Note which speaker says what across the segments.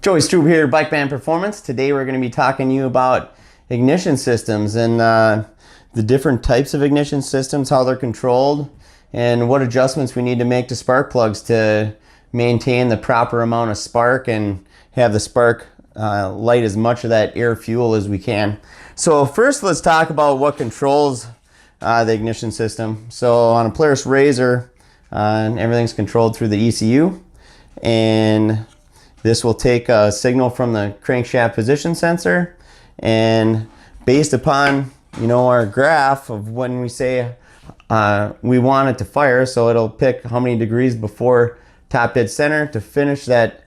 Speaker 1: Joey Strube here, Bikeman Performance. Today we're going to be talking to you about ignition systems and the different types of ignition systems, how they're controlled, and what adjustments we need to make to spark plugs to maintain the proper amount of spark and have the spark light as much of that air fuel as we can. So first let's talk about what controls the ignition system. So on a Polaris RZR, everything's controlled through the ECU, and this will take a signal from the crankshaft position sensor, and based upon our graph of when we say we want it to fire, so it'll pick how many degrees before top dead center to finish that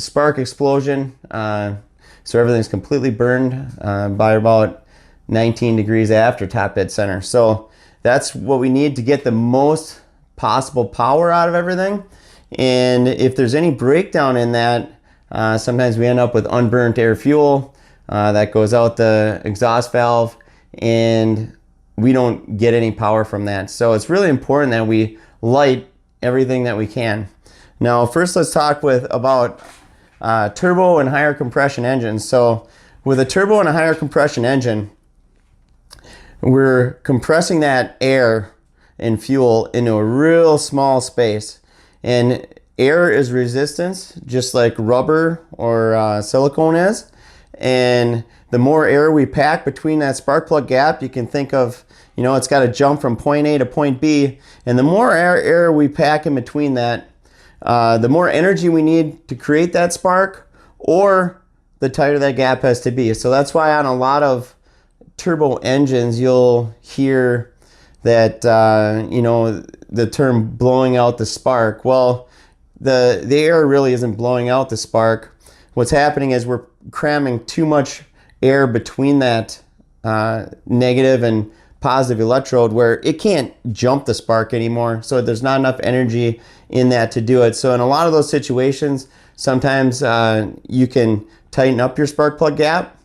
Speaker 1: spark explosion, so everything's completely burned by about 19 degrees after top dead center. So that's what we need to get the most possible power out of everything. And if there's any breakdown in that, sometimes we end up with unburnt air fuel that goes out the exhaust valve, and we don't get any power from that. So it's really important that we light everything that we can. Now first let's talk about turbo and higher compression engines. So with a turbo and a higher compression engine, we're compressing that air and fuel into a real small space. And air is resistance, just like rubber or silicone is. And the more air we pack between that spark plug gap, you can think of, it's got to jump from point A to point B. And the more air we pack in between that, the more energy we need to create that spark, or the tighter that gap has to be. So that's why on a lot of turbo engines, you'll hear that, the term blowing out the spark. Well, the air really isn't blowing out the spark. What's happening is we're cramming too much air between that negative and positive electrode, where it can't jump the spark anymore. So there's not enough energy in that to do it. So in a lot of those situations, sometimes you can tighten up your spark plug gap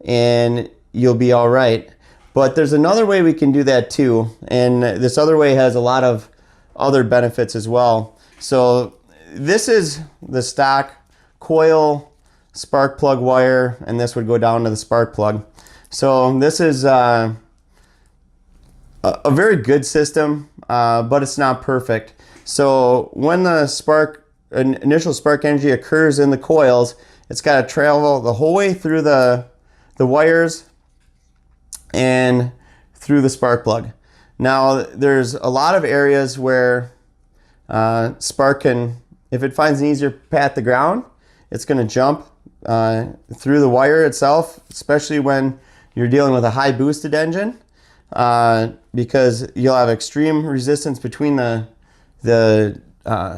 Speaker 1: and you'll be all right. But there's another way we can do that too, and this other way has a lot of other benefits as well. So this is the stock coil spark plug wire, and this would go down to the spark plug. So this is a very good system, but it's not perfect. So when the initial spark energy occurs in the coils, it's got to travel the whole way through the wires and through the spark plug. Now there's a lot of areas where spark can, if it finds an easier path to ground, it's going to jump through the wire itself, especially when you're dealing with a high boosted engine, because you'll have extreme resistance between the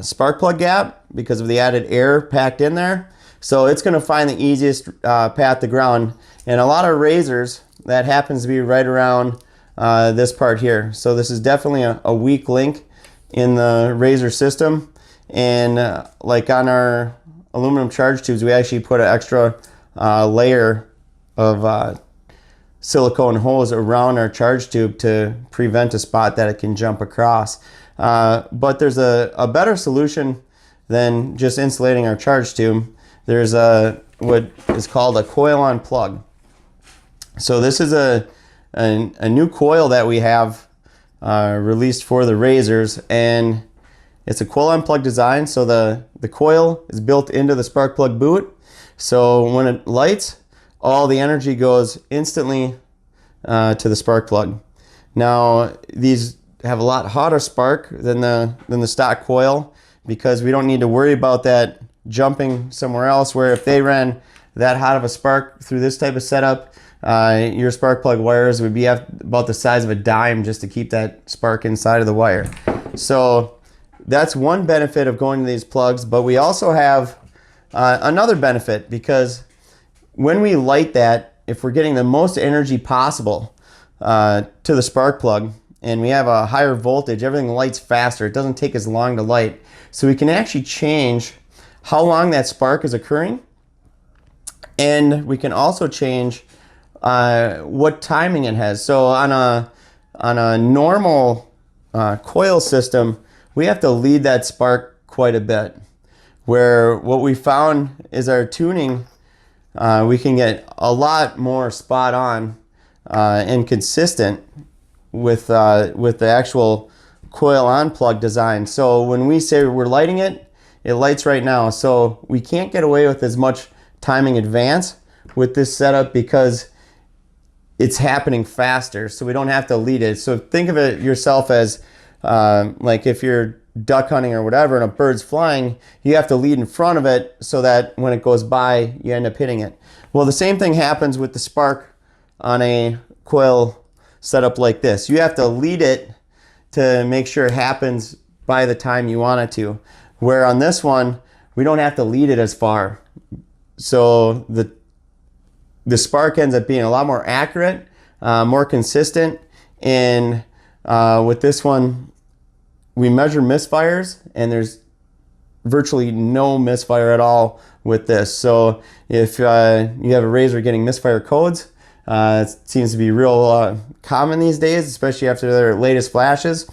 Speaker 1: spark plug gap because of the added air packed in there. So it's going to find the easiest path to ground. And a lot of RZRs, that happens to be right around this part here. So this is definitely a weak link in the RZR system. And like on our aluminum charge tubes, we actually put an extra layer of silicone hose around our charge tube to prevent a spot that it can jump across. But there's a better solution than just insulating our charge tube. There's what is called a coil-on plug. So this is a new coil that we have released for the RZRs, and it's a coil-on plug design. So the coil is built into the spark plug boot. So when it lights, all the energy goes instantly to the spark plug. Now these have a lot hotter spark than the stock coil, because we don't need to worry about that jumping somewhere else, where if they ran that hot of a spark through this type of setup, your spark plug wires would be about the size of a dime just to keep that spark inside of the wire. So that's one benefit of going to these plugs. But we also have another benefit, because when we light that, if we're getting the most energy possible to the spark plug, and we have a higher voltage, everything lights faster. It doesn't take as long to light. So we can actually change how long that spark is occurring, and we can also change what timing it has. So on a normal coil system, we have to lead that spark quite a bit. where what we found is our tuning, we can get a lot more spot on and consistent with the actual coil on plug design. So when we say we're lighting it, it lights right now. So we can't get away with as much timing advance with this setup because it's happening faster, so we don't have to lead it. So think of it yourself as like if you're duck hunting or whatever and a bird's flying, you have to lead in front of it so that when it goes by, you end up hitting it. Well, the same thing happens with the spark on a coil setup like this. You have to lead it to make sure it happens by the time you want it to. Where on this one, we don't have to lead it as far. So the spark ends up being a lot more accurate, more consistent, and with this one, we measure misfires, and there's virtually no misfire at all with this. So if you have a razor getting misfire codes, it seems to be real common these days, especially after their latest flashes.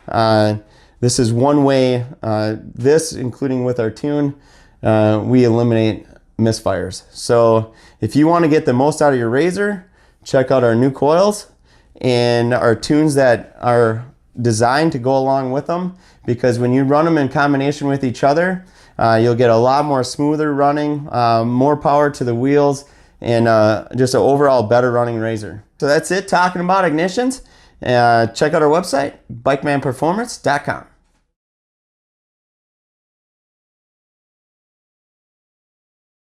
Speaker 1: This is one way, this including with our tune, we eliminate misfires. So if you want to get the most out of your razor, check out our new coils and our tunes that are designed to go along with them, because when you run them in combination with each other, you'll get a lot more smoother running, more power to the wheels, and just an overall better running razor. So that's it talking about ignitions. Check out our website, bikemanperformance.com.